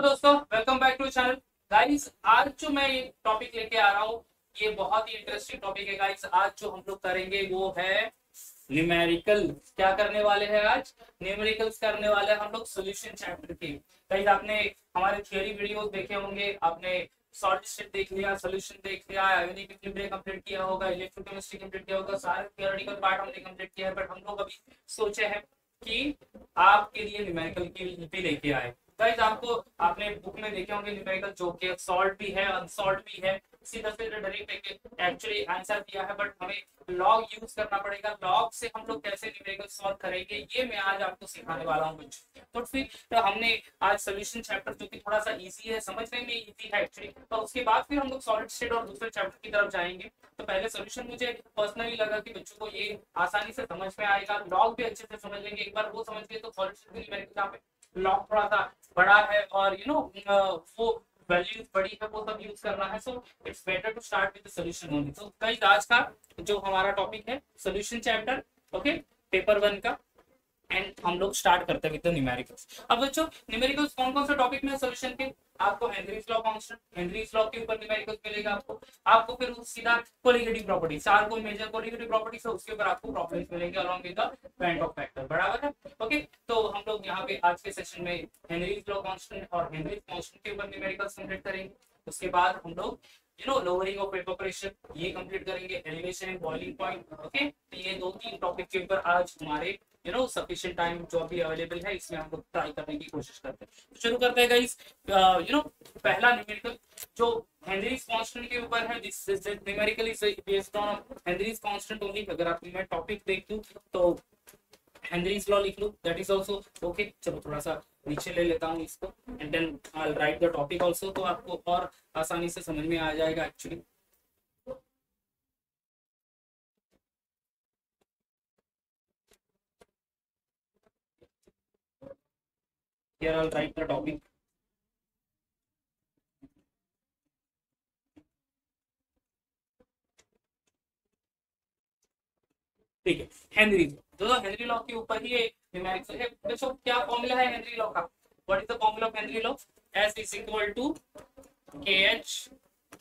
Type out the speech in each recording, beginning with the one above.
दोस्तों, welcome back to channel. Guys, आज जो मैं ये टॉपिक लेके आ रहा हूँ, ये बहुत ही इंटरेस्टिंग टॉपिक है। गाइस, आज जो हम लोग करेंगे वो है न्यूमेरिकल। क्या करने वाले हैं आज? न्यूमेरिकल्स करने वाले हैं हम लोग सॉल्यूशन चैप्टर के। गाइस, आपने हमारे थियोरी वीडियोस देखे होंगे, आपने सॉलिड स्टेट देख लिया, सॉल्यूशन देख लिया, आयोनिक इक्विलिब्रियम कंप्लीट किया होगा, इलेक्ट्रोकेमिस्ट्री कंप्लीट किया होगा, सारे थियोरेटिकल पार्ट हमने कंप्लीट किया है। बट हम लोग अभी सोचे हैं कि आपके लिए न्यूमेरिकल की भी लेके आए। गाइस, आपने बुक में देखे होंगे न्यूमेरिकल जो कि सॉल्व भी है, अनसॉल्व भी है। सीधा सीधा डायरेक्ट एक्चुअली आंसर दिया है, बट हमें लॉग यूज करना पड़ेगा। लॉग से हम लोग कैसे न्यूमेरिकल सॉल्व करेंगे, ये मैं आज आपको सिखाने वाला हूँ बच्चों। तो फिर हमने आज सोल्यूशन चैप्टर जो कि थोड़ा सा इजी है, समझने में इजी है एक्चुअली, तो उसके बाद फिर हम लोग सॉलिड स्टेट और दूसरे चैप्टर की तरफ जाएंगे। तो पहले सोल्यूशन मुझे पर्सनली लगा कि बच्चों को ये आसानी से समझ में आएगा, लॉग भी अच्छे से समझ लेंगे। एक बार वो समझ गए तो सॉलिड स्टेट न्यूमेरिकल लॉग थोड़ा सा बड़ा है और वो वैल्यूज बड़ी है, वो सब यूज करना है। So it's better to start with the solution only. तो गाइस, आज का जो हमारा टॉपिक है सॉल्यूशन चैप्टर, ओके, पेपर 1 का। एंड हम लोग स्टार्ट करते हैं विद द न्यूमेरिकल्स। अब बच्चों, न्यूमेरिकल्स कौन कौन से टॉपिक में सॉल्यूशन के? आपको Henrys law constant, Henry's law के ऊपर न्यूमेरिकल्स मिलेगा आपको फिर सीधा कोलिगेटिव प्रॉपर्टी, चार कोई मेजर कोलिगेटिव प्रॉपर्टीज है, उसके ऊपर आपको प्रॉपर्टीज मिलेंगे along with the band of factor. बराबर है? ओके, तो हम लोग यहाँ पे आज के सेशन में हेनरीज लॉ कांस्टेंट और हेनरीज कांस्टेंट के ऊपर न्यूमेरिकल्स कंप्लीट करेंगे। उसके बाद हम लोग लोअरिंग ऑफ वेपर प्रेशर ये कंप्लीट करेंगे, elevation and boiling point. Okay, तो ये दो तीन टॉपिक के ऊपर आज हमारे सफिशिएंट टाइम जो अभी अवेलेबल है, इसमें हम लोग ट्राई करने की कोशिश करते हैं। तो शुरू करते हैं गाइस। पहला न्यूमेरिकल जो हेनरीज कांस्टेंट के ऊपर है, this numerical is based on Henrys constant only. अगर आप मैं टॉपिक देख लूं तो हेनरीज लॉ लिख लूं, दैट इज आल्सो ओके। चलो थोड़ा सा नीचे ले लेता हूं इसको, and then I will write the topic also, तो आपको और आसानी से समझ में आ जाएगा actually. Here I'll write the topic. ठीक है, हेनरी दोस्तों, हेनरी लॉ के ऊपर ही न्यूमेरिकल है। देखो क्या फॉर्मूला है हेनरी लॉ का? What is the formula of Henry law? S is equal to K H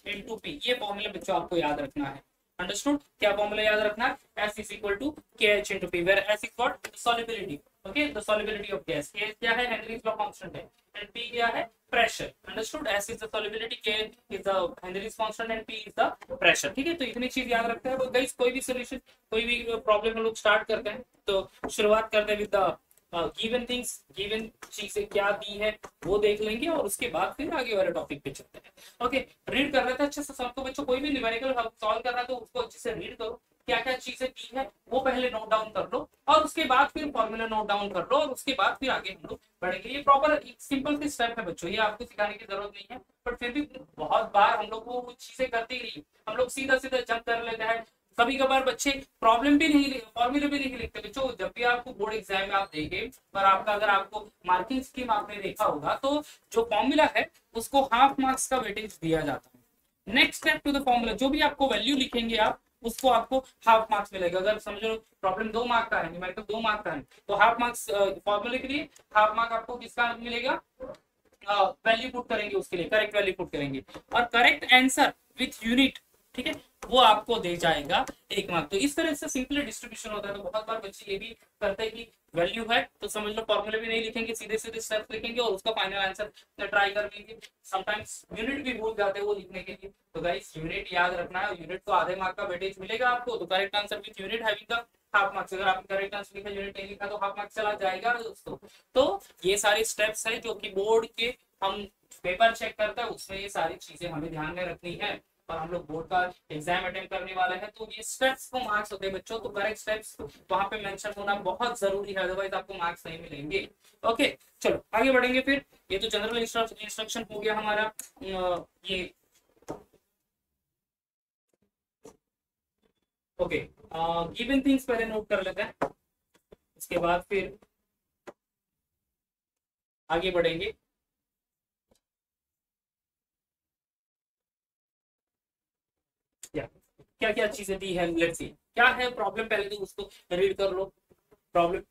into P. ये फॉर्मूला बच्चों आपको याद रखना है। अंडरस्टूड? क्या फॉर्मूला याद रखना है? S is equal to K H into P, where S is what? Solubility. Okay, the solubility of gas. K क्या है? हेनरीज लॉ कांस्टेंट है। एंड पी क्या है? Pressure. Understood? S is the solubility, K is the Henry's constant and P is the pressure. ठीक है, तो इतनी चीज याद रखते हैं। गाइस, कोई भी सॉल्यूशन, कोई भी प्रॉब्लम हम लोग स्टार्ट करते हैं तो शुरुआत करते हैं with the given things, given चीजें क्या दी है वो देख लेंगे, और उसके बाद फिर आगे वाले टॉपिक पे चलते हैं। ओके, रीड कर लेते हैं अच्छे से सबको। बच्चों, कोई भी न्यूमेरिकल सॉल्व कर रहा है तो उसको अच्छे से रीड करो, क्या क्या चीजें दी है वो पहले नोट डाउन कर लो, और उसके बाद फिर फॉर्मूला नोट डाउन कर लो, और उसके बाद फिर आगे हम लोग बढ़ेंगे। ये प्रॉपर एक सिंपल सी स्टेप है बच्चों, ये आपको सिखाने की जरूरत नहीं है, बट फिर भी बहुत बार हम लोग वो चीजें करते ही नहीं, हम लोग सीधा सीधा जंप कर लेते हैं। कभी कभार बच्चे प्रॉब्लम भी नहीं, फॉर्मूले भी नहीं लिखते। बच्चों, जब भी आपको बोर्ड एग्जाम में आप देंगे और आपका अगर आपको मार्किंग स्कीम आपने देखा होगा, तो जो फॉर्मूला है उसको हाफ मार्क्स का वेटेज दिया जाता है। Next step to the formula, जो भी आपको वैल्यू लिखेंगे आप, उसको आपको हाफ मार्क्स मिलेगा। अगर समझो प्रॉब्लम 2 मार्क का है, न्यूमेरिकल 2 मार्क का है, तो हाफ मार्क्स फॉर्मूले के लिए हाफ मार्क आपको किसका मिलेगा? वैल्यू पुट करेंगे, उसके लिए करेक्ट वैल्यू पुट करेंगे, और करेक्ट आंसर विथ यूनिट, ठीक है, वो आपको दे जाएगा 1 मार्क। तो इस तरह से सिंपल डिस्ट्रीब्यूशन होता है। तो बहुत बार बच्चे ये भी करते हैं कि वैल्यू है तो समझ लो फॉर्मूले भी नहीं लिखेंगे, सीधे सीधे स्टेप्स लिखेंगे और उसका फाइनल आंसर ट्राई कर लेंगे। समटाइम्स यूनिट भी भूल जाते हैं वो लिखने के लिए। तो गाइस, यूनिट याद रखना है, यूनिट तो आधे मार्क का वेटेज मिलेगा आपको। तो correct answer with unit having the half marks. अगर आपने करेक्ट आंसर लिखा, यूनिट नहीं लिखा, तो हाफ मार्क्स चला जाएगा दोस्तों। तो ये सारे स्टेप्स है जो कि बोर्ड के हम पेपर चेक करते हैं, उसमें ये सारी चीजें हमें ध्यान में रखनी है। और हम लोग बोर्ड का एग्जाम अटेंड करने वाले हैं, तो ये स्टेप्स को मार्क्स होते हैं बच्चों। तो करेक्ट स्टेप्स वहां पे मेंशन होना बहुत जरूरी है, अदरवाइज आपको मार्क्स नहीं मिलेंगे। ओके, चलो आगे बढ़ेंगे फिर। ये तो जनरल इंस्ट्रक्शन हो गया हमारा। ये ओके, गिवन थिंग्स पहले नोट कर लेते हैं, उसके बाद फिर आगे बढ़ेंगे। क्या क्या चीजें दी है, लेट्स सी क्या है प्रॉब्लम, पहले तो उसको रीड कर लो। Problem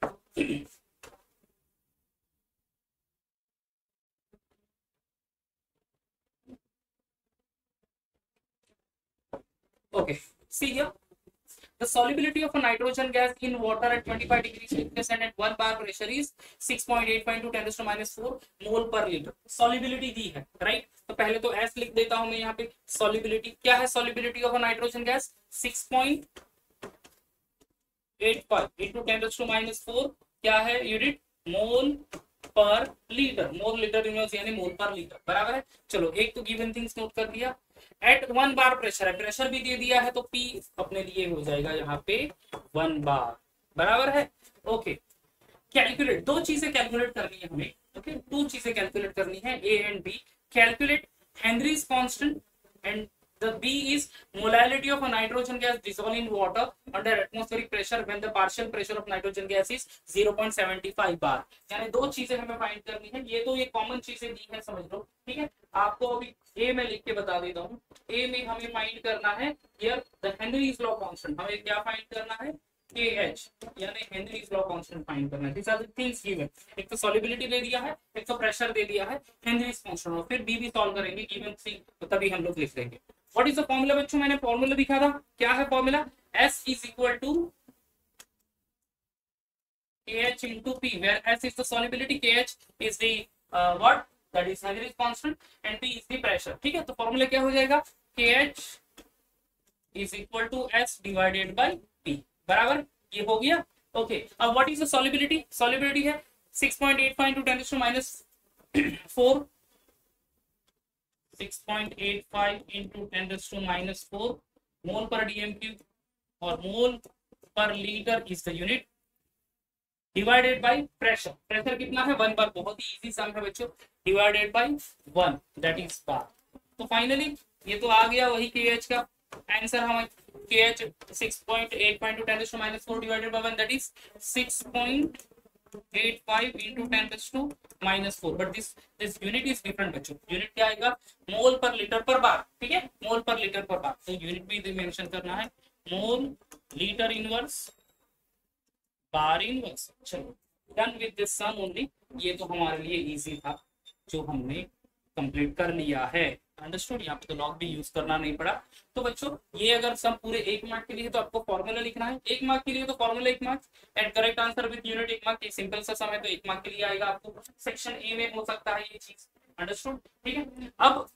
Okay, see here. The solubility of a nitrogen gas in water at 25 degrees Celsius and at 1 bar pressure is 6.85 into 10 to minus 4 mole per litre. Solubility दी है, right? तो पहले तो S लिख देता हूं मैं यहाँ पे. Solubility क्या है? Solubility of a nitrogen gas 6.85 into 10 to minus 4 क्या है यूनिट? मोल पर लीटर. मोल लीटर यानी मोल पर लीटर, बराबर है. चलो एक तो गिवन थिंग्स नोट कर दिया. एट 1 बार प्रेशर है, प्रेशर भी दे दिया है तो P अपने लिए हो जाएगा यहाँ पे 1 बार, बराबर है. Okay, calculate. दो चीजें कैलकुलेट करनी है हमें. ओके, दो चीजें कैलकुलेट करनी है, A and B. Calculate Henrys constant and the B is molality of a nitrogen gas dissolved in water under atmospheric pressure when the partial pressure of nitrogen gas is 0.75 bar. यानी दो चीजें हमें find करनी है. ये तो ये common चीजें दी है, समझ लो, ठीक है. आपको अभी ए में लिख के बता देता हूँ. ए में हमें फाइंड करना है here the Henrys law constant. हमें क्या फाइंड करना है? KH यानी हेनरीज लॉ कांस्टेंट फाइंड करना है. This are the things given. एक तो सॉल्युबिलिटी दे दिया है, एक तो प्रेशर दे दिया है, हेनरीज कांस्टेंट. और फिर बी भी सॉल्व करेंगे गिवन सी, तो तभी हम लोग लिख लेंगे. व्हाट इज द फॉर्मूला बच्चों? मैंने फॉर्मूला लिखा था. क्या है formula? S is equal to KH into P, where S is the solubility, KH is the what? That is Henry's constant and P is the pressure. ठीक है, तो formula क्या हो जाएगा? KH is equal to S divided by P, बराबर. ये हो गया. ओके, अब what is the solubility? Solubility है 6.85 into 10 to minus 4. 6.85 into 10 to minus 4 मोल पर dm क्यूब और मोल per litre is the unit divided by pressure. Pressure कितना है? 1 बार. बहुत ही इजी सम है बच्चों. डिवाइडेड बाय 1 दैट इज बार. तो फाइनली ये तो आ गया वही KH का आंसर. हमें KH 6.85 into 10 to minus 4 divided by 1 that is 6.85 into 10 to minus 4. but this unit is different बच्चों. यूनिट क्या आएगा? मोल पर लीटर पर बार. ठीक है, मोल पर लीटर पर बार. तो यूनिट भी मेंशन करना है, mole litre inverse bar inverse. चलो, done with this sum only. ये तो हमारे लिए इजी था जो हमने कंप्लीट कर लिया है. अंडरस्टूड. यहाँ पे तो लॉग भी यूज करना नहीं पड़ा. तो बच्चों ये अगर सब पूरे 1 मार्क के लिए तो आपको फॉर्मूला लिखना है. 1 मार्क के लिए तो formula 1 mark and correct answer with unit 1 mark. Simple सा समय तो 1 मार्क के लिए आएगा आपको. सेक्शन ए में हो सकता है ये चीज. अंडरस्टूड, ठीक है. अब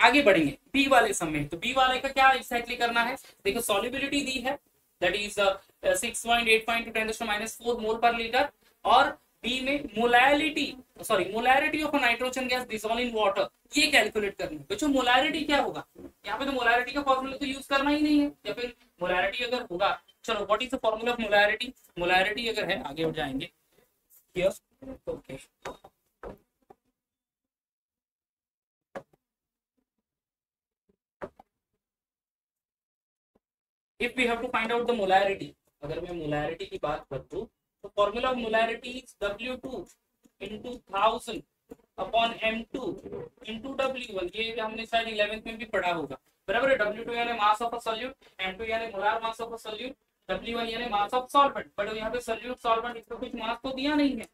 आगे बढ़ेंगे बी वाले समय. तो बी वाले का क्या एक्जैक्टली करना है? देखो, सॉल्युबिलिटी दी है that is 6.85 into 10 to minus 4 mole per litre. और बी में molarity of nitrogen gas dissolve in water, ये कैलकुलेट करनी है. बच्चों मोलैरिटी क्या होगा? यहाँ पे तो मोलैरिटी का फॉर्मूला तो यूज करना ही नहीं है. या फिर मोलैरिटी अगर होगा, चलो what is the formula of molarity? Molarity अगर है, आगे बढ़ जाएंगे. Okay, if we have to find out the molarity, अगर मैं मोलैरिटी की बात करूं तो formula of molarity is W2 into 1000 upon M2 into W1. ये हमने शायद 11th में भी पढ़ा होगा, बराबर है. W2 यानी mass of a solute, M2 यानी molar mass of a solute, W1 यानी मास ऑफ सॉल्वेंट. बट यहाँ पे सॉल्यूट सॉल्वेंट इसको कुछ मास तो दिया नहीं है.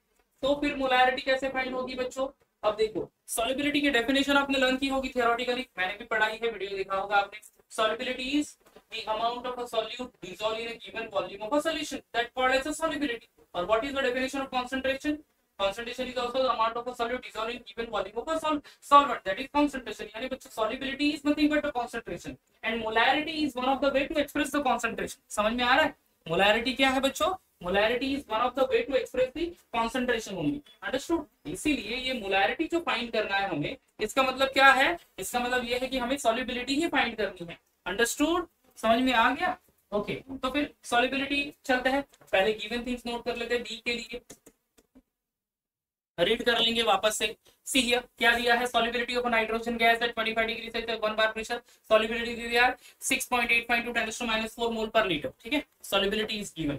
तो फिर मोलैरिटी कैसे फाइंड होगी बच्चों? अब देखो, सॉल्युबिलिटी की डेफिनेशन आपने लर्न की होगी थियोरेटिकली, मैंने भी पढ़ाई है, वीडियो देखा होगा आपने. Solubility is the amount of a solute dissolved in a given volume of a solution that called as a solubility. Or what is the definition of concentration? Concentration is also the amount of a solute dissolved in given volume of a solvent, that is concentration. यानी बच्चों solubility is nothing but a concentration and molarity is one of the way to express the concentration. समझ में आ रहा है? molarity क्या है बच्चों? molarity is one of the way to express the concentration only. Understood? इसीलिए ये molarity जो फाइंड करना है हमें, इसका मतलब क्या है? इसका मतलब ये है कि हमें solubility ही फाइंड करनी है. Understood? समझ में आ गया? ओके, तो फिर सॉल्युबिलिटी चलते हैं. पहले गिवन थिंग्स नोट कर लेते हैं. डी के लिए रीड कर लेंगे वापस से. सी हियर क्या दिया है? Solubility of nitrogen gas at 25 degree Celsius 1 bar pressure. Solubility दिया है 6.85 into 10 to minus 4 mole per litre. ठीक है, सॉल्युबिलिटी इज गिवन.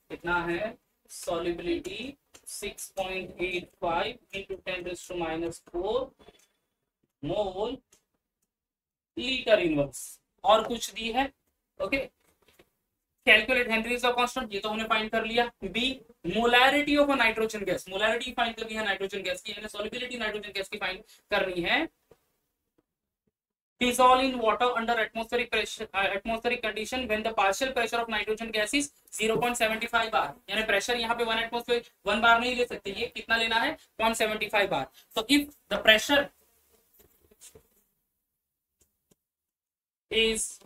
कितना है solubility? 6.85 into 10 to minus 4 mole litre inverse. और कुछ दी है. Okay, calculate Henry's law constant, ये तो हमने फाइंड कर लिया. B, molarity of a nitrogen gas. Molarity find करनी है नाइट्रोजन गैस की, यानी सॉल्युबिलिटी नाइट्रोजन गैस की फाइंड करनी है. dissolve in water under atmospheric pressure, atmospheric condition when the partial pressure of nitrogen gas is 0.75 बार। यानी प्रेशर यहाँ पे 1 एटमॉस्फेयर 1 बार नहीं ले सकते, ये कितना लेना है 0.75 बार। तो इफ द प्रेशर इज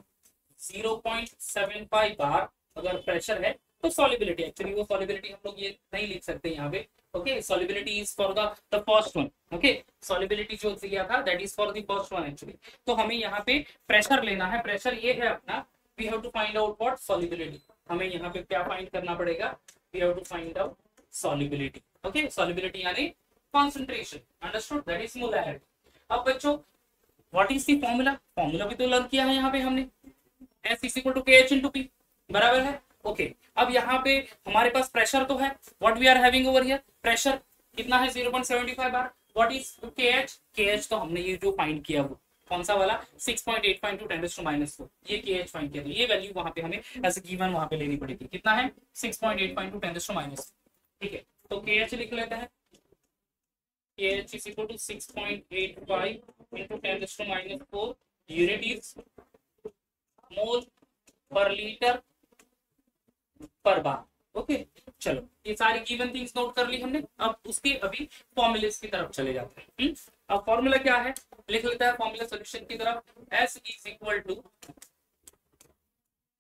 0.75 बार अगर प्रेशर है तो सॉलिबिलिटी, एक्चुअली वो सॉलिबिलिटी हम लोग ये नहीं लिख सकते यहाँ पे। Okay, solubility is for the first one. Okay, solubility जो दिया था that is for the first one actually. तो हमें यहाँ पे प्रेशर लेना है, प्रेशर ये है अपना, we have to find out what solubility. हमें यहाँ पे क्या फाइंड करना पड़ेगा, we have to find out solubility. Okay, solubility यानी concentration, understood, that is molarity. अब बच्चों what is the formula, formula भी तो लर्न किया है यहाँ पे हमने, S is equal to KH into P, बराबर है। ओके, अब यहाँ पे हमारे पास प्रेशर तो है, what we are having over here, pressure कितना है 0.75 bar. What is KH, KH तो हमने ये जो फाइंड किया वो कौन सा वाला 6.85 × 10⁻⁴, ये KH फाइंड किया, तो ये वैल्यू वहां पे हमें एज गिवन वहां पे लेनी पड़ेगी, कितना है 6.85 × 10⁻⁴। ठीक है, तो KH लिख लेते हैं, KH is equal to 6.85 × 10⁻⁴, unit is mole per litre पर बार। ओके, चलो ये सारी गिवन थिंग्स नोट कर ली हमने। अब उसके अभी फॉर्मूलेस की तरफ चले जाते हैं। अब फॉर्मूला क्या है, लिख लेता है फॉर्मूला सॉल्यूशन की तरफ, S is equal to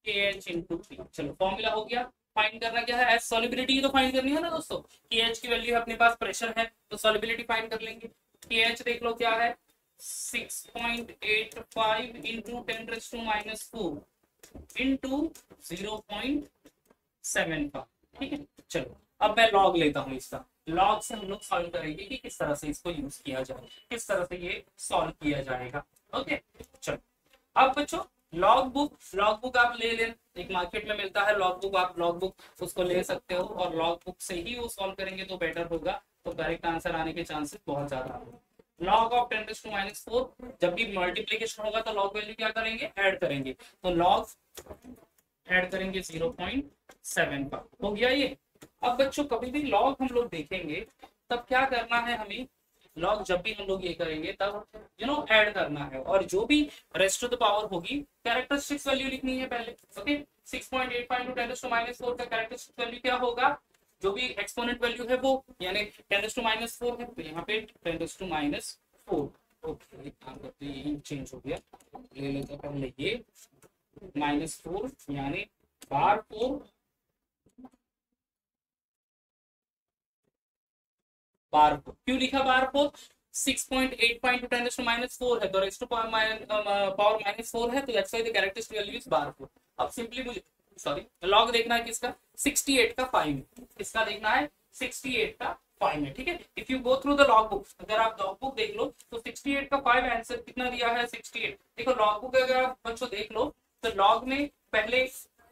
KH into P। चलो फॉर्मूला हो गया, फाइंड करना क्या है, S सॉलिबिलिटी तो फाइंड करनी है ना दोस्तों। KH की वैल्यू अपने पास प्रेशर है तो सॉलिबिलिटी फाइंड कर लेंगे। KH देख लो क्या है 6.85 इंटू 10⁻⁴ इंटू 0.75। ठीक है, चलो अब मैं लॉग लेता हूँ इसका, लॉग से हम लोग सॉल्व करेंगे कि किस तरह से इसको यूज किया जाए, किस तरह से ये सॉल्व किया जाएगा। ओके, चलो अब बच्चों लॉग बुक आप ले लें, एक मार्केट में मिलता है लॉग बुक, आप लॉग बुक उसको ले सकते हो और लॉग बुक से ही वो सॉल्व करेंगे तो बेटर होगा, तो करेक्ट आंसर आने के चांसेस बहुत ज्यादा होंगे। लॉग ऑफ 10⁻⁴, जब भी मल्टीप्लीकेशन होगा तो लॉग वैल्यू क्या करेंगे, ऐड करेंगे, तो लॉग ऐड करेंगे 0.7 का हो गया ये। अब बच्चों कभी भी लॉग हम लोग देखेंगे तब क्या करना है हमें, लॉग जब भी हम लोग ये करेंगे तब ऐड करना है, और जो भी रेस्ट ऑफ द पावर होगी कैरेक्टरिस्टिक्स वैल्यू लिखनी है पहले। ओके, 6.85 × 10⁻⁴ का कैरेक्टरिस्टिक वैल्यू क्या होगा, जो भी एक्सपोनेंट वैल्यू है वो, यानी 10⁻⁴ है तो यहाँ पे 10⁻⁴। ओके, एक काम करते हैं, यही चेंज हो गया, ले लेते हैं पहले ये -4 यानी बार 4 क्यों लिखा बार 4, 6.85 × 10⁻⁴ है तो रेस्ट टू पावर -4 है, तो that's why the characteristic value is bar 4। अब सिंपली मुझे लॉग देखना है किसका, 68 का 5, किसका देखना है 68 का 5 है। ठीक है, if you go through the log book, अगर आप लॉग बुक देख लो तो 68 का 5 आंसर कितना दिया है 68। देखो लॉग बुक अगर आप बच्चों देख लो तो लॉग में पहले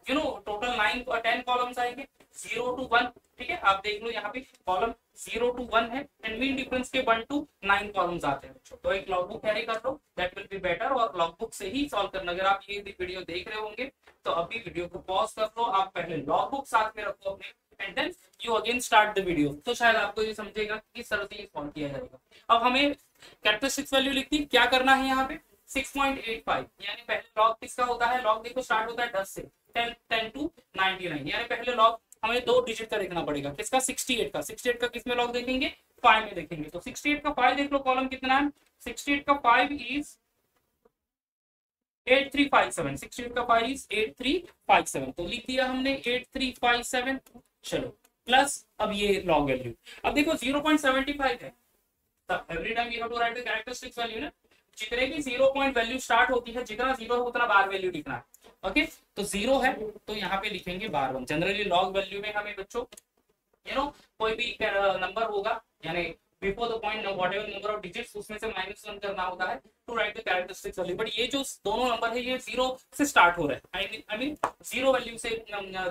टोटल 9 और 10 कॉलम्स आएंगे 0 to 1। ठीक है, आप देख लो यहाँ पे कॉलम 0 to 1 है एंड मीन डिफरेंस के 1 to 9 कॉलम्स आते हैं बच्चों, तो एक लॉग बुक कैरी कर लो, दैट विल बी बेटर, और लॉग बुक से ही सॉल्व करना। अगर आप ये वीडियो देख रहे होंगे तो अभी वीडियो को पॉज कर लो, आप पहले लॉग बुक साथ में रखो अपने and then you again start the video, तो शायद आपको ये समझेगा किस तरह से ये सॉल्व किया जाएगा। अब हमें कैरेक्टरिस्टिक्स वैल्यू लिखती, क्या करना है यहाँ पे 6.85, यानी पहले लॉग किसका होता है, लॉग देखो स्टार्ट होता है 10 से 10 to 99, यानी पहले लॉग हमें 2 डिजिट का देखना पड़ेगा, किसका 68 का। 68 का किस में लॉग देखेंगे 5 में देखेंगे, तो 68 का 5 देख लो कॉलम कितना है, 68 का 5 इज 8357, 68 का 5 इज 8357, तो लिख दिया हमने 8357। चलो प्लस अब ये लॉग वैल्यू, अब देखो 0.75 है, तब every time you have to write the characteristics value ना, जितने की 0 पॉइंट वैल्यू स्टार्ट होती है, जितना 0 है उतना बार वैल्यू लिखना है। ओके, तो 0 है तो यहाँ पे लिखेंगे बार 1। जनरली लॉग वैल्यू में हमें बच्चों कोई भी नंबर होगा, यानी before the point whatever number of digits उसमें से -1 करना होता है to write the characteristics value, but ये जो दोनों नंबर है ये 0 से स्टार्ट हो रहा है, आई मीन 0 वैल्यू से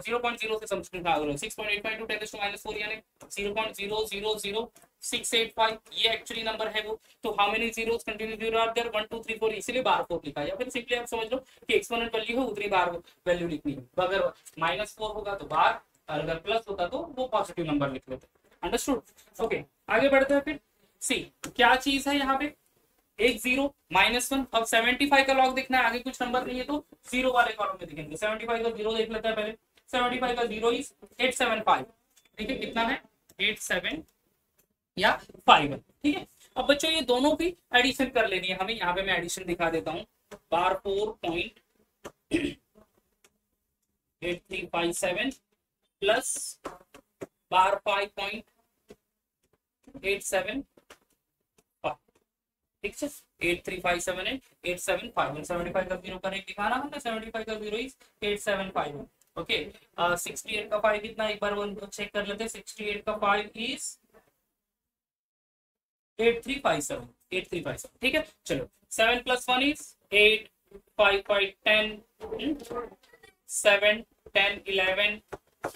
0.0 से समथिंग आ रहा है, 6.85 × 10⁻⁴ यानी 0.000685 ये एक्चुअली नंबर है वो, तो how many zeros continue zero are there 1 2 3 4, इसलिए बार 4 लिखा है, या फिर सिंपली आप समझ लो कि एक्सपोनेंट वैल्यू है उतनी बार वैल्यू लिखनी है, अगर -4 होगा तो बार, अगर प्लस होता तो वो पॉजिटिव नंबर लिख लेते। अंडरस्टूड? ओके, आगे बढ़ते हैं फिर। सी क्या चीज है यहाँ पे, एक 0 -1। अब 75 का लॉग देखना है, आगे कुछ नंबर नहीं है तो 0 वाले कॉलम में दिखेंगे। 75 का 0 देख लेते हैं पहले। 75 का 0 इज 875। ठीक है, कितना है 87 या 51। ठीक है, अब बच्चों ये दोनों की एडिशन कर लेनी है हमें। यहाँ पे मैं एडिशन दिखा देता हूँ। बार 4.8357 प्लस बार 5.875। ठीक है, 8357 एंड 8751। 75 का 0 करेक्ट दिखाना हमने। 75 का 0 इज 8751। ओके, 68 का 5 कितना, एक बार वो चेक कर लेते हैं। 68 का 5 इज 8357। 8357। ठीक है, चलो 7 + 1 इज 8, 5 5 10, 7 10 11,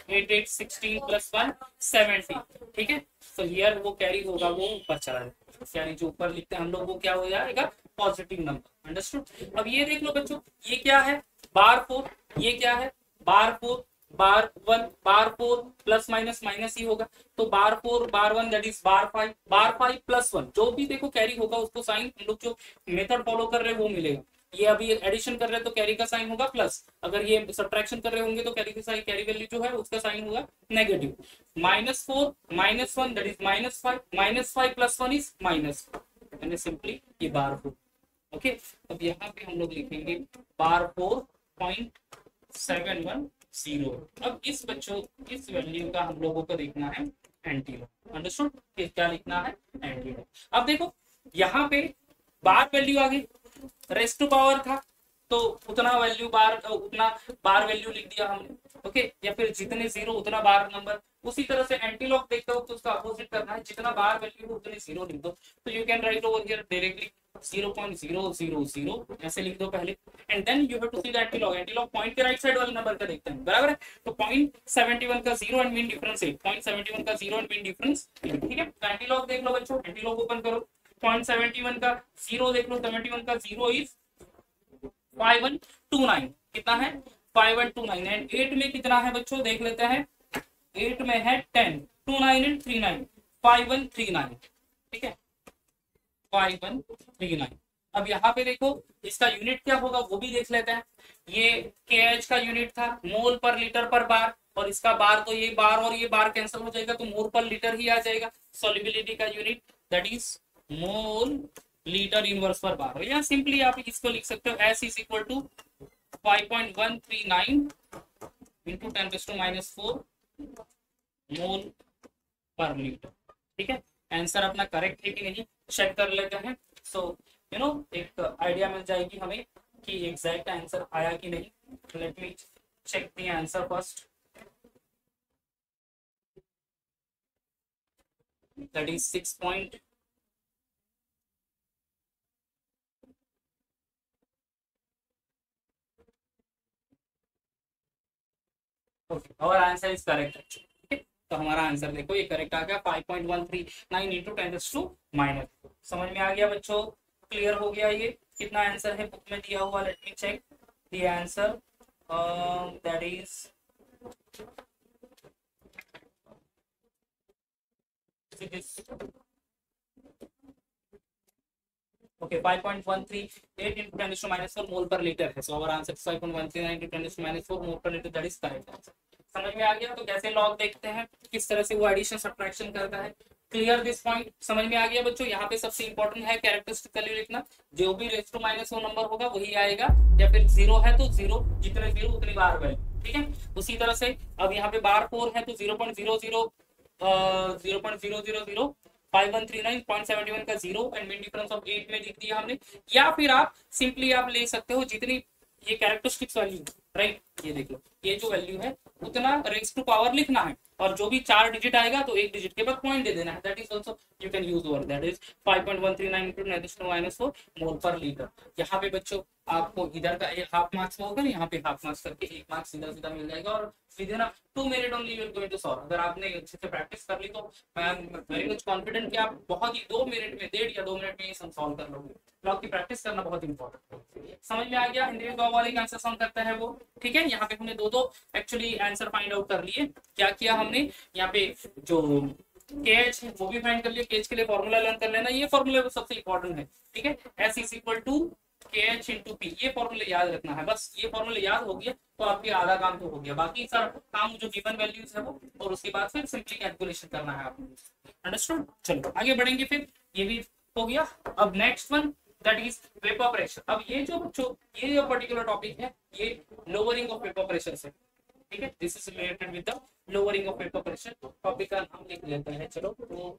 8 8 16 + 1 17। ठीक है, तो हियर वो कैरी होगा, वो ऊपर चला जाएगा। कैरी जो ऊपर लिखते हैं हम लोग, वो क्या हो जाएगा पॉजिटिव नंबर। अंडरस्टूड। अब ये देख लो बच्चों, ये क्या है बार 4, ये क्या है बार 4, बार 1, बार 4 प्लस माइनस माइनस ही होगा। तो बार 4 बार 1 दैट इज बार 5, बार 5 + 1 जो भी देखो कैरी होगा उसको साइन हम लोग जो मेथड फॉलो कर रहे हैं वो मिलेगा। ये अभी एडिशन कर रहे हैं तो कैरी का साइन होगा प्लस, अगर ये सब्ट्रैक्शन कर रहे होंगे तो कैरी का साइन, कैरी वैल्यू जो है उसका साइन होगा नेगेटिव। -4 -1 दैट इज -5, -5 + 1 इज -4, यानी सिंपली ये बार 4। ओके, अब यहाँ पे हम लोग लिखेंगे बार 4.710। अब इस बच्चों इस वैल्यू का हम लोगों को देखना है एंटी लॉग। अंडरस्टूड, क्या लिखना है एंटी लॉग। अब देखो यहाँ पे बार वैल्यू आ गई, रेस्ट टू पावर था तो उतना वैल्यू बार, उतना बार वैल्यू लिख दिया हमने। ओके, या फिर जितने 0 उतना बार नंबर। उसी तरह से एंटी लॉग देखते हो तो उसका अपोजिट करना है, जितना बार वैल्यू हो उतने 0 लिख दो। तो you can write over here directly 0.000 ऐसे लिख दो पहले, and then you have to see the antilog. Antilog point के राइट साइड वाले नंबर का देखते हैं, बराबर है। तो 0.71 का 0 एंड मीन डिफरेंस 8, 0.71 का 0 एंड मीन डिफरेंस 8। ठीक है, एंटी लॉग देख लो बच्चों, एंटी लॉग ओपन करो। 0.71 का 0 देख लो, 71 का 0 इज 5129। कितना है 5129। एंड 8 में कितना है बच्चों देख लेते हैं। 8 में है 10, 29 एंड 39, 5139। ठीक है, 5139। अब यहाँ पे देखो इसका यूनिट क्या होगा वो भी देख लेते हैं। ये KH का यूनिट था मोल पर लीटर पर बार, और इसका बार तो ये बार और ये बार कैंसिल हो जाएगा तो मोल पर लीटर ही आ जाएगा। सॉल्युबिलिटी का unit that is mole litre inverse पर बार, या सिंपली आप इसको लिख सकते हो S is equal to 5.139 into 10⁻⁴ mole per litre. ठीक है, आंसर अपना करेक्ट है कि नहीं चेक कर लेते हैं। सो यू नो एक आइडिया मिल जाएगी हमें कि एग्जैक्ट आंसर आया कि नहीं। Let me check the answer first, that is 6. Okay, और आंसर इज करेक्ट एक्चुअली। ठीक है, तो हमारा आंसर देखो ये करेक्ट आ गया 5.139 इंटू 10⁻⁻⁴। समझ में आ गया बच्चों, क्लियर हो गया। ये कितना आंसर है बुक में दिया हुआ, let me check the answer. That is okay 5.138 into 10⁻⁴ mole per litre है। So our answer 5.139 into 10⁻⁴ mole per litre, that is correct answer. समझ में आ गया। तो कैसे लॉग देखते हैं, किस तरह से वो एडिशन सब्ट्रैक्शन करता है। क्लियर दिस पॉइंट, समझ में आ गया बच्चों। यहाँ पे सबसे इंपॉर्टेंट है कैरेक्टरिस्टिक वैल्यू लिखना, जो भी रेज़ टू -1 नंबर होगा वही आएगा, या फिर 0 है तो 0, जितने 0 उतनी बार वैल्यू। ठीक है, उसी तरह से अब यहाँ पे बार 4 है तो 0.00 0.000 5139.71 का 0 एंड मीन डिफरेंस ऑफ 8 में लिख दिया हमने। या फिर आप सिंपली आप ले सकते हो जितनी ये कैरेक्टरिस्टिक्स वैल्यू, राइट, ये देख लो ये जो वैल्यू है उतना रेज़ टू पावर लिखना है, और जो भी 4 डिजिट आएगा तो 1 डिजिट के बाद पॉइंट दे देना है। That is also you can use over, that is 5.139 into 10⁻⁴ mole per litre. यहाँ पे बच्चों आपको इधर का हाफ मार्क्स होगा, यहाँ पे हाफ मार्क्स करके 1 मार्क्स सीधा सीधा मिल जाएगा, और within 2 minute only you are going to solve. अगर आपने अच्छे से प्रैक्टिस कर ली तो मैं वेरी मच कॉन्फिडेंट कि आप बहुत ही 2 मिनट में, 1.5 या 2 मिनट में ये सम सॉल्व कर लोगे। लॉग की प्रैक्टिस करना बहुत इंपॉर्टेंट है। समझ में आ गया हेनरी लॉग वाले का आंसर सम करता है वो। ठीक है, यहाँ पे हमने दो एक्चुअली आंसर फाइंड आउट कर लिए। क्या किया हमने यहाँ पे, जो KH है वो भी फाइंड कर लिया, KH के लिए फॉर्मूला लर्न कर लेना, ये फॉर्मूला सबसे इंपॉर्टेंट है, ठीक है। S is equal to KH into P, ये फॉर्मूला याद रखना है, बस ये फॉर्मूला याद हो गया तो आपके आधा काम तो हो गया, बाकी सारा काम जो गिवन वैल्यूज है वो, और उसके बाद फिर सिंपली कैलकुलेशन करना है आपको, अंडरस्टूड। चलो आगे बढ़ेंगे, फिर ये भी हो गया। अब next one that is vapour pressure. अब ये जो पर्टिकुलर टॉपिक है ये लोअरिंग ऑफ वेपर प्रेशर से, ठीक है, this is related with the lowering of vapour pressure. Topic का नाम लिख लेते हैं, चलो, तो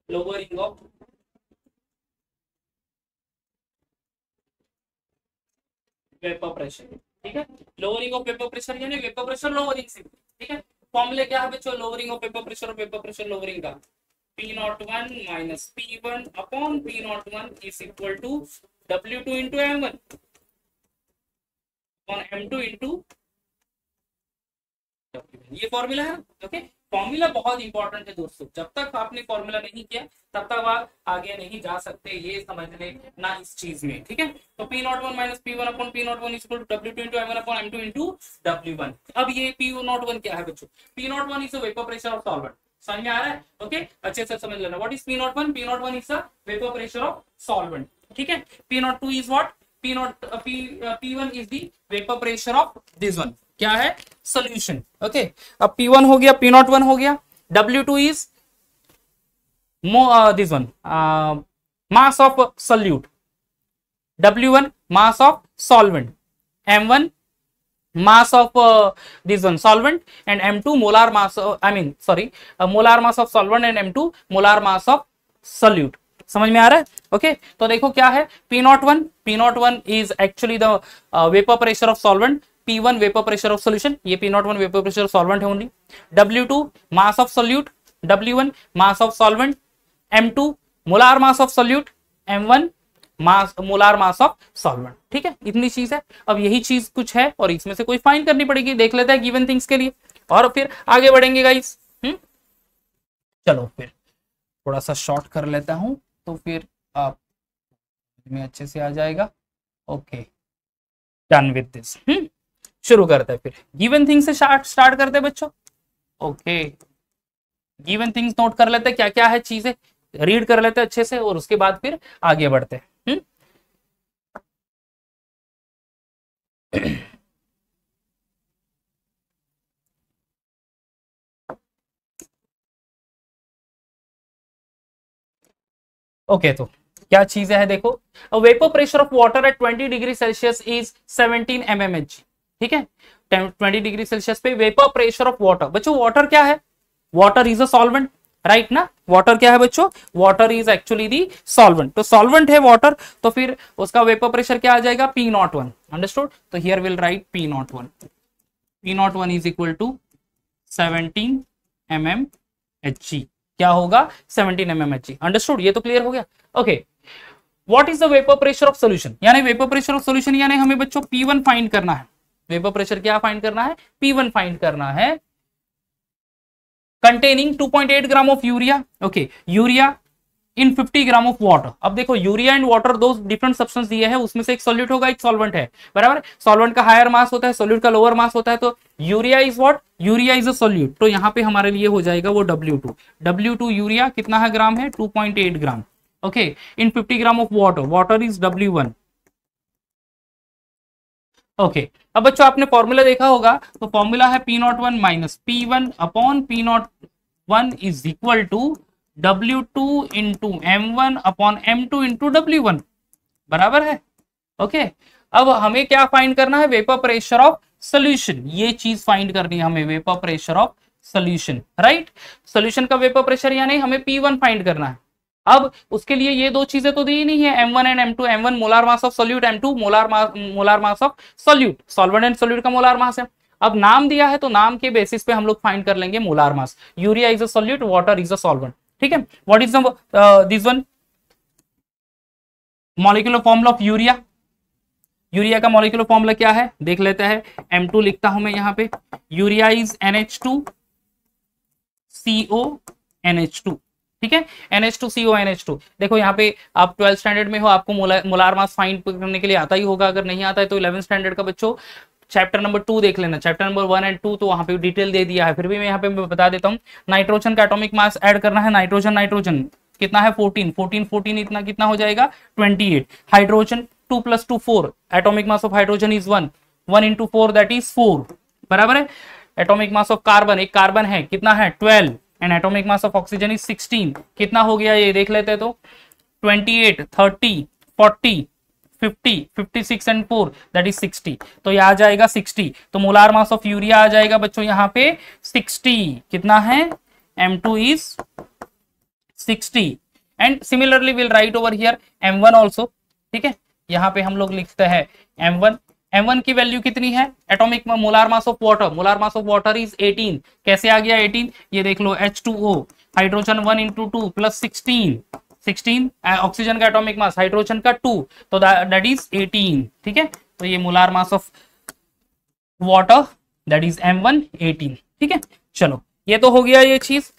लोअरिंग ऑफ वेपर प्रेशर, ठीक है। लोअरिंग ऑफ वेपर प्रेशर यानी वेपर प्रेशर लोअरिंग से, ठीक है। फॉर्मूले क्या है बच्चों लोअरिंग ऑफ वेपर प्रेशर और वेपर प्रेशर लोअरिंग का? P01 minus P1 upon P01 is equal to W2 into M1 upon M2 into W1। ये फॉर्मूला है, ओके। फॉर्मूला बहुत इंपॉर्टेंट है दोस्तों, जब तक आपने फॉर्मूला नहीं किया तब तक आप आगे नहीं जा सकते, ये समझ लेना इस चीज में, ठीक है। तो P01 minus P1 upon P01 is equal to W2 into M1 upon M2 into W1। अब ये P01 क्या है बच्चों? P01 is a vapor pressure of solvent, समझ में आ रहा है? ओके, अच्छे से समझ लेना। What is P01? P01 is the vapour pressure of solvent, ठीक है। P02 is what? P1 is the vapour pressure of this one, क्या है? Solution, okay. अब P1 हो गया, P01 हो गया, W2 is this one mass of solute, W1 mass of solvent, M1 mass of this one solvent, and M2 molar mass molar mass of solvent and M2 molar mass of solute। समझ में आ रहा है? Okay, तो देखो क्या है P01 is actually the vapor pressure of solvent, P1 vapor pressure of solution, ये P01 vapor pressure of solvent है only, W2 mass of solute, W1 mass of solvent, M2 molar mass of solute, M1 molar mass of solvent, ठीक है। इतनी चीज है। अब यही चीज कुछ है और इसमें से कोई फाइंड करनी पड़ेगी, देख लेते हैं गिवन थिंग्स के लिए और फिर आगे बढ़ेंगे गाइस। चलो फिर थोड़ा सा शॉर्ट कर लेता हूं तो फिर आप में अच्छे से आ जाएगा। Okay, done with this. शुरू करते हैं, फिर गिवन थिंग्स से स्टार्ट करते हैं बच्चों। ओके, गिवन थिंग्स नोट कर लेते हैं, क्या क्या है चीजें रीड कर लेते हैं अच्छे से और उसके बाद फिर आगे बढ़ते हैं। ओके, तो क्या चीजें हैं देखो। Vapour pressure of water at 20 degree Celsius is 17 mmHg, ठीक है। 20 डिग्री सेल्सियस पे वेपर प्रेशर ऑफ वाटर, बच्चों वाटर क्या है? Water is a solvent, right ना। वाटर क्या है बच्चों? Water is actually the solvent, तो सॉल्वेंट है वाटर, तो फिर उसका वेपर प्रेशर क्या आ जाएगा? P01, understood. तो here will write P01 is equal to 17 mmHg, क्या होगा? 17 mmHg, अंडरस्टूड। ये तो क्लियर हो गया। Okay, what is the vapour pressure of solution? यानी वेपर प्रेशर ऑफ सॉल्यूशन यानी हमें बच्चों P1 फाइंड करना है। वेपर प्रेशर क्या फाइंड करना है? P1 फाइंड करना है, containing 2.8 gram of urea, okay, urea in 50 gram of water. अब देखो यूरिया एंड वाटर दो डिफरेंट सब्सटेंस दिए हैं, उसमें से एक सॉल्यूट होगा, एक सॉल्वेंट है, बराबर। सॉल्वेंट का हायर मास होता है, सॉल्यूट का लोअर मास होता है, तो urea is what? Urea is a solute, तो यहाँ पे हमारे लिए हो जाएगा वो W2 यूरिया कितना है ग्राम है? 2.8 gram, okay, in 50 gram of water is W1, okay. अब बच्चों आपने फॉर्मूला देखा होगा, तो फॉर्मूला है P01 minus P1 upon P01 is equal to W2 into M1 upon M2 into W1, बराबर है, ओके। अब हमें क्या फाइंड करना है? वेपर प्रेशर ऑफ सोल्यूशन, ये चीज फाइंड करनी है हमें, vapour pressure of solution, right. Solution का वेपर प्रेशर यानी हमें P1 फाइंड करना है। अब उसके लिए ये दो चीजें तो दी नहीं है, M1 and M2, M1 molar mass of solute, M2 molar mass of solute, solvent and solute का मोलार मास है। अब नाम दिया है तो नाम के बेसिस पे हम लोग फाइंड कर लेंगे molar mass. Urea is a solute, water is a solvent, ठीक है। What is this one molecular formula of urea? Urea का मॉलिक्यूलर फॉर्मूला क्या है देख लेते हैं। M2 लिखता हूं मैं यहाँ पे, यूरिया इज NH2CO NH2, ठीक है, NH2CONH2। देखो यहाँ पे आप 12th स्टैंडर्ड में हो, आपको मोलार मास फाइंड करने के लिए आता ही होगा, अगर नहीं आता है तो 11th स्टैंडर्ड का बच्चों चैप्टर नंबर 2 देख लेना, चैप्टर नंबर 1 एंड 2 तो वहां पे डिटेल दे दिया है, फिर भी मैं यहाँ पे बता देता हूँ। नाइट्रोजन का एटॉमिक मास ऐड करना है, नाइट्रोजन नाइट्रोजन कितना है 14 14 14 इतना कितना हो जाएगा 28। Hydrogen 2 + 2 4, atomic mass of hydrogen is 1 1 × 4 that is 4 बराबर है। एटॉमिक मास ऑफ कार्बन, एक कार्बन है कितना है 12 and atomic mass of oxygen is 16 कितना हो गया ये देख लेते हैं तो 28 30 40 50 56 एंड 4 दैट इज 60 तो ये आ जाएगा 60। तो मोलार मास ऑफ यूरिया आ जाएगा बच्चों यहाँ पे 60 कितना है M2 is 60 and similarly will write over here M1 also. ठीक है, यहाँ पे हम लोग लिखते हैं M1 की वैल्यू कितनी है, atomic molar mass of water, molar mass of water is 18 कैसे आ गया 18 ये देख लो H2O हाइड्रोजन 1 × 2 + 16 ऑक्सीजन का एटॉमिक मास हाइड्रोजन का 2 तो दैट इज 18। ठीक है, तो ये molar mass of water that is M1 18। ठीक है, चलो ये तो हो गया ये चीज।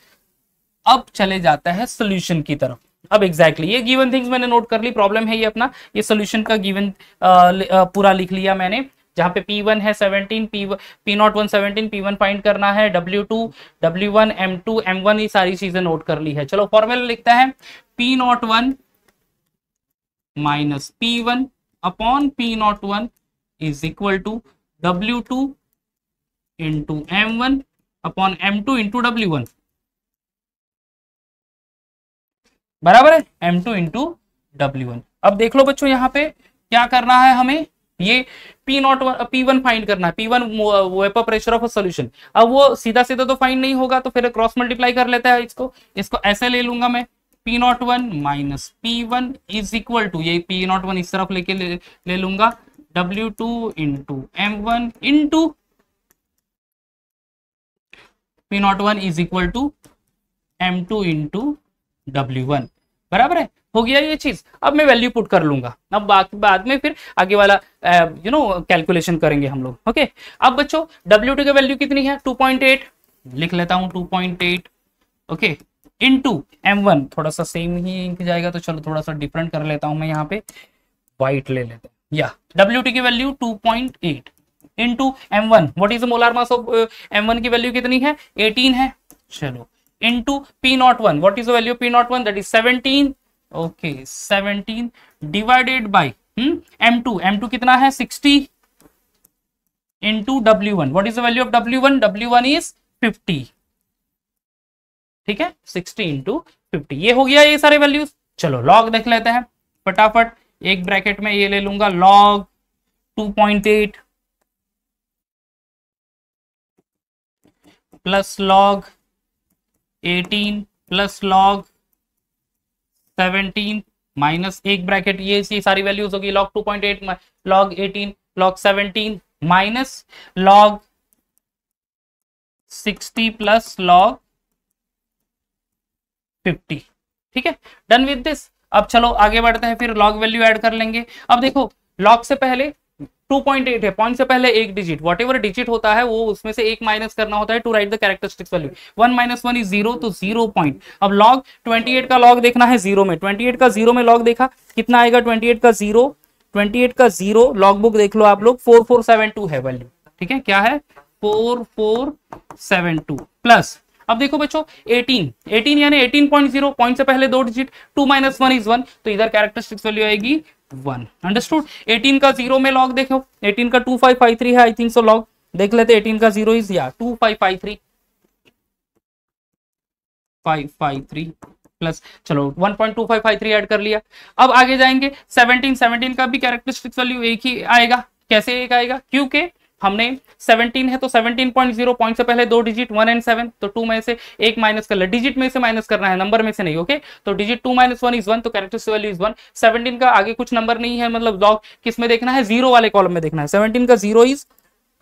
अब चले जाता है सोल्यूशन की तरफ। अब एग्जैक्टली ये गिवन थिंग्स मैंने नोट कर ली, प्रॉब्लम है ये अपना, ये सोल्यूशन का गिवन पूरा लिख लिया मैंने, जहां पे P1 है 17, P01 17, P1 फाइंड करना है, W2 W1 M2 M1 ये सारी चीजें नोट कर ली है। चलो फॉर्मूला लिखता है P01 minus P1 upon P01 is equal to W2 into M1 upon M2 into W1 बराबर है M2 इंटू W1। अब देख लो बच्चों यहाँ पे क्या करना है हमें, ये P1 फाइंड करना है, P1 vapour pressure of a solution. अब वो सीधा सीधा तो फाइंड नहीं होगा तो फिर क्रॉस मल्टीप्लाई कर लेता है इसको ऐसे ले लूंगा मैं P01 minus P1 is equal to, ये P01 इस तरफ लेके ले लूंगा W2 into M1 into P01 is equal to M2 into W1 बराबर है। हो गया ये चीज, अब मैं वैल्यू पुट कर लूंगा, अब बाद में फिर आगे वाला कैलकुलेशन करेंगे हम लोग। ओके, अब बच्चों W2 की वैल्यू कितनी है 2.8 लिख लेता हूं 2.8 ओके इनटू M1 थोड़ा सा सेम ही जाएगा तो चलो थोड़ा सा डिफरेंट कर लेता हूं मैं, यहाँ पे वाइट ले लेते हैं या W2 की value 2.8 into M1 what is the molar mass of M1 की वैल्यू कितनी है 18 है, चलो into P01 what is the value of P01 that is 17 okay 17 divided by M2 कितना है 60 into W1 what is the value of W1 is 50। ठीक है 60 into 50 ये हो गया ये सारे वैल्यूज। चलो लॉग देख लेते हैं फटाफट, एक ब्रैकेट में ये ले लूंगा log 2.8 plus log 18 plus log 17 minus एक ब्रैकेट ये सारी वैल्यूज होगी log 2.8 log 18 log 17 minus log 60 plus log 50। ठीक है, डन विद दिस। अब चलो आगे बढ़ते हैं, फिर log वैल्यू ऐड कर लेंगे। अब देखो log से पहले 2.8 है, पॉइंट से पहले एक डिजिट, वॉट एवर डिजिट होता है वो उसमें से एक माइनस करना होता है to write the characteristics value. 1 - 1 is 0 तो 0 पॉइंट। अब लॉग 28 का लॉग देखना है 0 में, 28 का 0 में लॉग देखा कितना आएगा 28 का 0, 28 का 0 लॉग बुक देख लो आप लोग 4472 है वैल्यू। ठीक है, क्या है 4472 प्लस अब देखो बच्चों 18 यानी 18.0 पॉइंट से पहले दो डिजिट 2 - 1 इज 1 तो इधर कैरेक्टरिस्टिक्स वैल्यू आएगी 1। अंडरस्टूड। 18 का 0 में लॉग देखो 18 का 2553 है आई थिंक सो, लॉग देख लेते 18 का 0 इज या 2553 553 प्लस चलो 1.2553 ऐड कर लिया। अब आगे जाएंगे 17 का भी कैरेक्टरिस्टिक्स वैल्यू एक ही आएगा। कैसे एक आएगा, क्योंकि हमने 17 है तो 17.0 पॉइंट से पहले दो डिजिट 1 और 7 तो 2 में से एक माइनस कर ले, डिजिट में से माइनस करना है नंबर में से नहीं। ओके, तो डिजिट 2 - 1 इज 1 तो कैरेक्टरिस्टिक वैल्यू इज 1। 17 का आगे कुछ नंबर नहीं है, मतलब लॉग किस में देखना है 0 वाले कॉलम में देखना है। 17 का 0 इज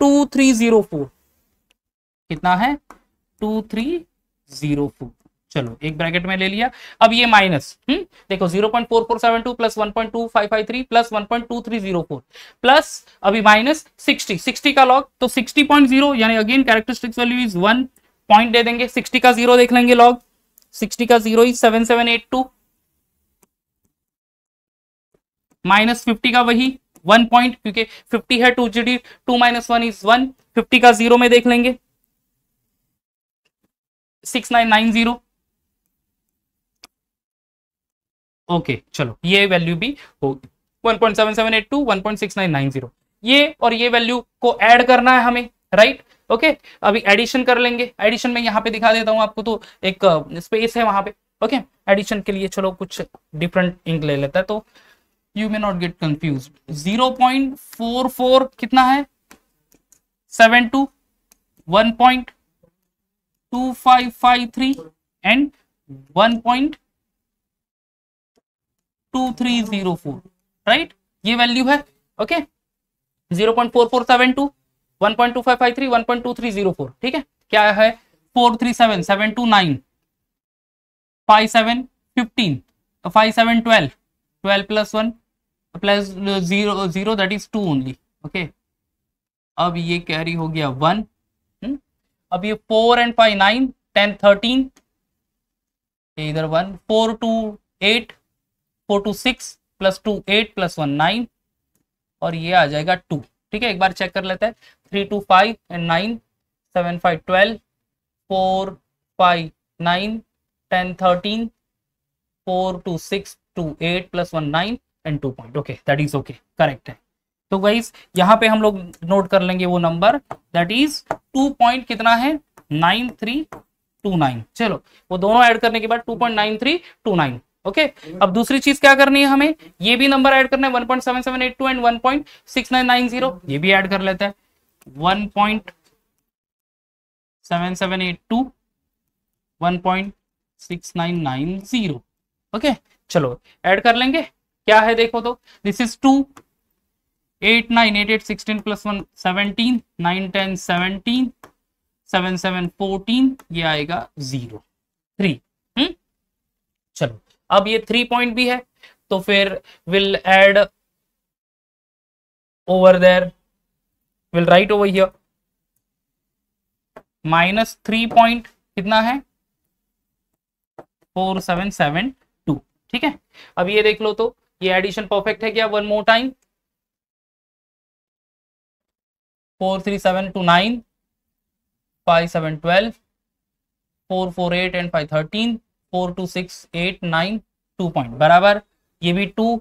2304 कितना है 2304। चलो एक ब्रैकेट में ले लिया। अब ये माइनस देखो 0.4472 प्लस 1.2553 प्लस 1.2304 प्लस अभी माइनस 60 का लॉग तो 60.0 यानी again characteristics value is 1 point दे देंगे। 60 का 0 देख लेंगे लॉग 60 का 0 इज 7782 माइनस 50 का वही 1 पॉइंट, क्योंकि 50 है 2GD, 2 - 1 इज 1, 50 का 0 में देख लेंगे 6990। ओके चलो ये वैल्यू भी होगी 1.7782 1.6990। ये और ये वैल्यू को ऐड करना है हमें, राइट। ओके अभी एडिशन कर लेंगे। एडिशन में यहाँ पे दिखा देता हूँ आपको, तो एक स्पेस है वहां पे। ओके एडिशन के लिए चलो कुछ डिफरेंट इंक ले लेता है, तो you may not get confuse. 0.44 कितना है 72, 1.2553 एंड 1.2304, राइट। ये वैल्यू है। ओके 0.4472, 1.2553, 1.2304, ठीक है। क्या है 437 729 57 15, 57 12, 12 + 1 + 0 0 दैट इज 2 ओनली। ओके अब ये कैरी हो गया 1। अब ये 4 and 5 9 10 13, इधर 1 4 2 8, 4 2 6 + 2 8 + 1 9, और ये आ जाएगा 2, ठीक है। एक बार चेक कर लेते हैं 3 2 5 and 9 7 5 12, 4 5 9 10 13, 4 2 6 2 8 + 1 9 and 2 point. Okay that is okay, correct है। तो गाइस यहाँ पे हम लोग नोट कर लेंगे वो नंबर, दैट इज 2 पॉइंट कितना है 9329। चलो वो दोनों ऐड करने के बाद 2.9329। ओके अब दूसरी चीज क्या करनी है हमें, ये भी नंबर ऐड करना है 1.7782 एंड 1.6990, ये भी ऐड कर लेते हैं 1.7782 1.6990। ओके चलो ऐड कर लेंगे। क्या है देखो तो, दिस इज 2 8 9 8 8 16 + 1 17 9 10 17 7 7 14, ये आएगा 0 3। चलो अब ये 3 पॉइंट भी है, तो फिर will add over there, will write over here -3 point कितना है 4772, ठीक है। अब ये देख लो तो ये एडिशन परफेक्ट है क्या, one more time 4379 5712 448 and 513 42689 2 point बराबर, ये भी 2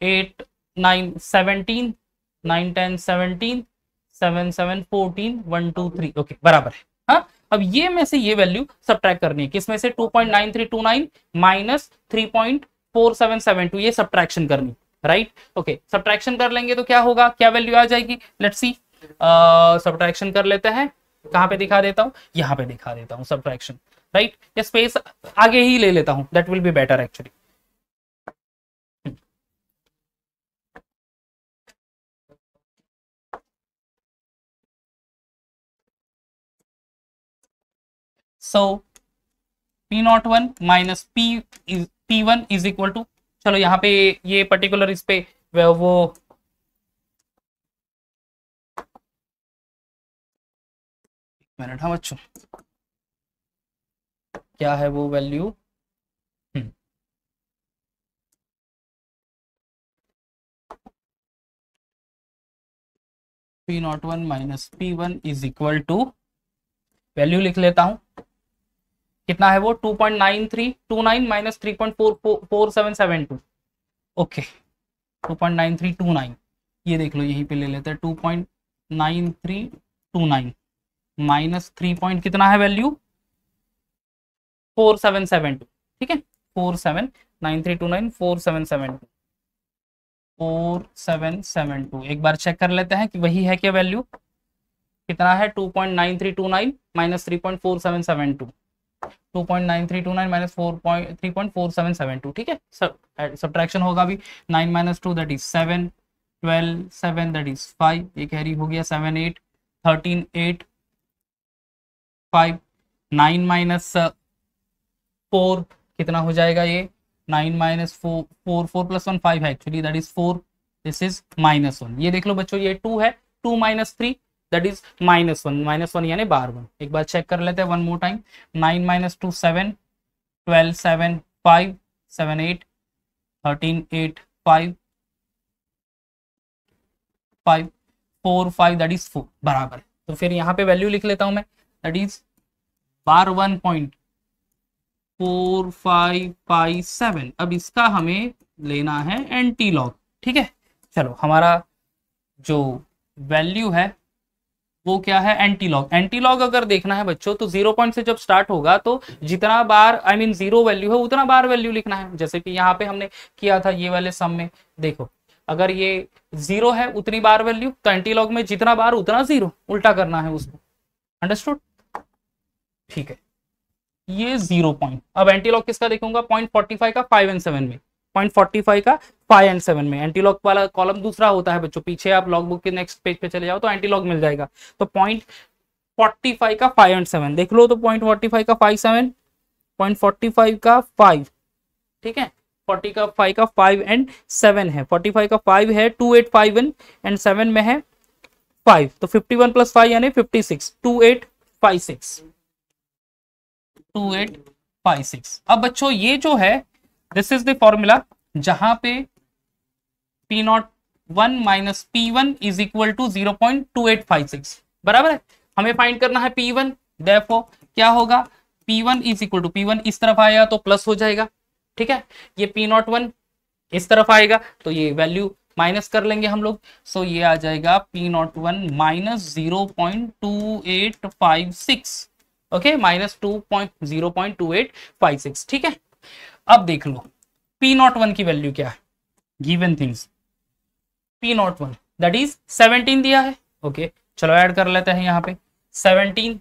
8 9 17 9 10 17 7 7 14 1 2 3, ओके बराबर है। हाँ अब ये में से ये वैल्यू सब्ट्रैक्ट करनी है, किसमें से 2.9329 माइनस 3.4772, ये सब्ट्रैक्शन करनी, राइट। ओके सब्ट्रैक्शन कर लेंगे तो क्या होगा, क्या वैल्यू आ जाएगी, लेट्स सी। सब्ट्रैक्शन कर लेते हैं, कहां पे दिखा देता हूं, यहां पे दिखा देता हूं सब्ट्रैक्शन, राइट। या स्पेस आगे ही ले लेता हूं, that will be better actually. So P01 minus P1 is equal to, चलो यहाँ पे ये पर्टिकुलर इस पे वो मिनट, हाँ बच्चों क्या है वो value, P01 minus P1 is equal to, value लिख लेता हूं कितना है वो 2.9329 माइनस 3.4772, ओके 2.9329, ये देख लो यहीं पे ले लेते हैं 2.9329 माइनस 3 पॉइंट कितना है वैल्यू 4772, ठीक है 479329 4772 4772, एक बार चेक कर लेते हैं कि वही है क्या वैल्यू, कितना है 2.9329 माइनस 3.4772 2.9329 माइनस 3.4772, ठीक है। सब्ट्रैक्शन होगा अभी 9 - 2 दैट इज 7 12 7 दैट इज 5, ये कैरी हो गया 7 8 13 8 5 9 - 4 कितना हो जाएगा ये 9 - 4 4 4 + 1 5 है actually, that is 4, this is -1, ये देख लो बच्चों ये 2 है 2 - 3 दैट इज -1 यानी बार 1, एक बार चेक कर लेते हैं one more time 9 - 2 7 12 7 5 7 8 13 8 5 0.545 that is 4 बराबर। तो फिर यहाँ पे वैल्यू लिख लेता हूं मैं, दैट इज बार 1.4557। अब इसका हमें लेना है एंटी लॉग, ठीक है। चलो हमारा जो वैल्यू है वो क्या है, एंटी लॉग। एंटी लॉग अगर देखना है बच्चों तो 0 पॉइंट से जब स्टार्ट होगा तो जितना बार आई मीन 0 वैल्यू है उतना बार वैल्यू लिखना है। जैसे कि यहाँ पे हमने किया था ये वाले सम में, देखो अगर ये 0 है उतनी बार वैल्यू, तो एंटी लॉग में जितना बार उतना 0, उल्टा करना है उसको, अंडरस्टूड, ठीक है। ये 0 पॉइंट। अब एंटी लॉग किसका देखूंगा, 0.45 का 5 एंड 7 में, 0.45 का 5 एंड 7 में। एंटी लॉग वाला कॉलम दूसरा होता है बच्चों, पीछे आप लॉग बुक के नेक्स्ट पेज पे चले जाओ तो एंटी लॉग मिल जाएगा। तो 0.45 का 5 एंड 7 देख लो, तो 0.45 का 5 7, 0.45 का 5, ठीक है, 45 का 5 एंड 7 है, 45 का 5 है 2851 एंड 7 में है 5, तो 51 प्लस 5 यानी 56, 2856, 2856। अब बच्चों ये जो है दिस इज द फॉर्मूला जहां पे P01 minus P1 is equal to 0.2856 बराबर है। हमें फाइंड करना है P1, देयरफॉर क्या होगा, P1 is equal to, P1 इस तरफ आएगा तो प्लस हो जाएगा, ठीक है। ये P01 इस तरफ आएगा तो ये वैल्यू माइनस कर लेंगे हम लोग, सो ये आ जाएगा P01 माइनस 0.2856, ओके, माइनस 0.2856, ठीक है। अब देख लो P01 की वैल्यू क्या है, given things, P01 that is 17 दिया है, ओके, चलो ऐड कर लेते हैं यहाँ पे 17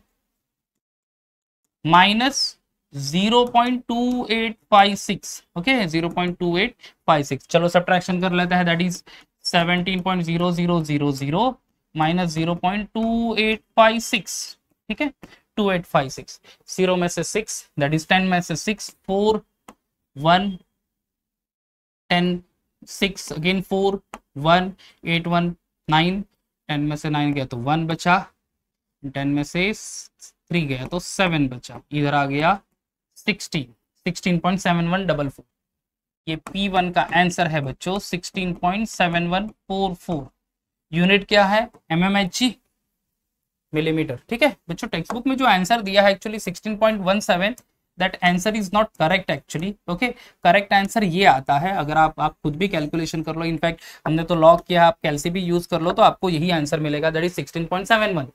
माइनस 0.2856, ओके, 0.2856, चलो सब्ट्रैक्शन कर लेते हैं, दैट इज 17.0000 माइनस 0.2856, ठीक है, 2856, 0 में से 6 दैट इज 10 में से 6, 4 1 10 6 अगेन 4 1 8 1 9, 10 में से 9 गया तो 1 बचा, 10 में से 3 गया तो 7 बचा, इधर आ गया 16.7144। ये P1 का आंसर है बच्चों 16.7144। यूनिट क्या है, mmHg, मिलीमीटर, ठीक है बच्चों। टेक्स्ट बुक में जो आंसर दिया है actually 16.17, that answer is not correct actually, okay. Correct answer ये आता है, अगर आप खुद भी कैलकुलेशन कर लो, इनफैक्ट हमने तो लॉग किया, आप कैलसी भी यूज कर लो तो आपको यही आंसर मिलेगा, दैट इज 16.71,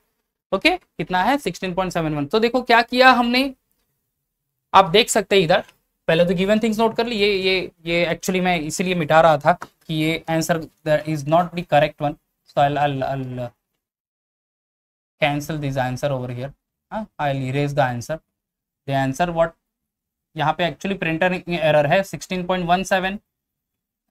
ओके। कितना है 16.71। तो देखो क्या किया हमने, आप देख सकते हैं इधर, पहले तो गिवन थिंग्स नोट कर ली, ये एक्चुअली मैं इसीलिए मिटा रहा था कि ये answer is not the correct one, so I'll cancel this answer over here, I'll erase the answer, the answer what यहाँ पे एक्चुअली प्रिंटर एरर है, 16.17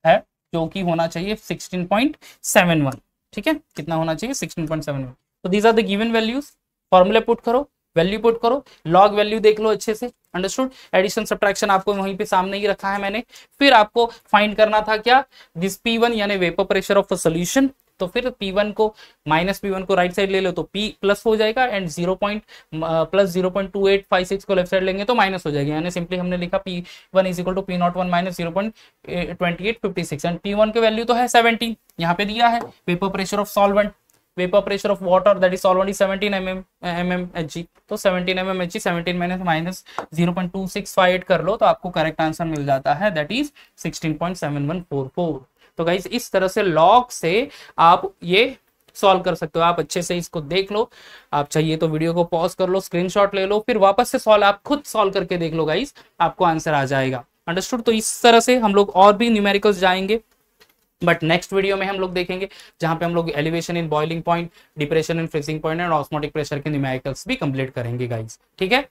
है जो कि होना चाहिए 16.71, ठीक है, कितना होना चाहिए 16.71। तो these are the given values, formula put करो, वैल्यू पुट करो, लॉग वैल्यू देख लो अच्छे से, अंडरस्टूड। एडिशन सब्ट्रैक्शन आपको वहीं पे सामने ही रखा है मैंने। फिर आपको फाइंड करना था क्या, दिस P1 यानी vapour pressure of a solution, तो फिर P1 को माइनस P1 को राइट साइड ले लो तो P प्लस हो जाएगा, एंड 0.2856 को लेफ्ट साइड लेंगे तो माइनस हो जाएगा, यानी सिंपली हमने लिखा P1 is equal to P01 minus 0.2856, and P1 के वैल्यू तो है 17, यहाँ पे दिया है। Vapour pressure of solvent, vapour pressure of water that is solvent is 17 mmHg, तो 17 mmHg, 17 माइनस 0.2658 कर लो तो आपको करेक्ट आंसर मिल जाता है, दैट इज 16.7144। तो गाइस इस तरह से लॉग से आप ये सॉल्व कर सकते हो, आप अच्छे से इसको देख लो, आप चाहिए तो वीडियो को पॉज कर लो, स्क्रीनशॉट ले लो, फिर वापस से सॉल्व आप खुद सॉल्व करके देख लो गाइस, आपको आंसर आ जाएगा, अंडरस्टूड। तो इस तरह से हम लोग और भी न्यूमेरिकल्स जाएंगे, बट नेक्स्ट वीडियो में हम लोग देखेंगे जहां पे हम लोग elevation in boiling point, depression in freezing point and osmotic pressure के न्यूमेरिकल्स भी कंप्लीट करेंगे गाइस, ठीक है।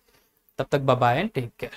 तब तक bye bye and take care.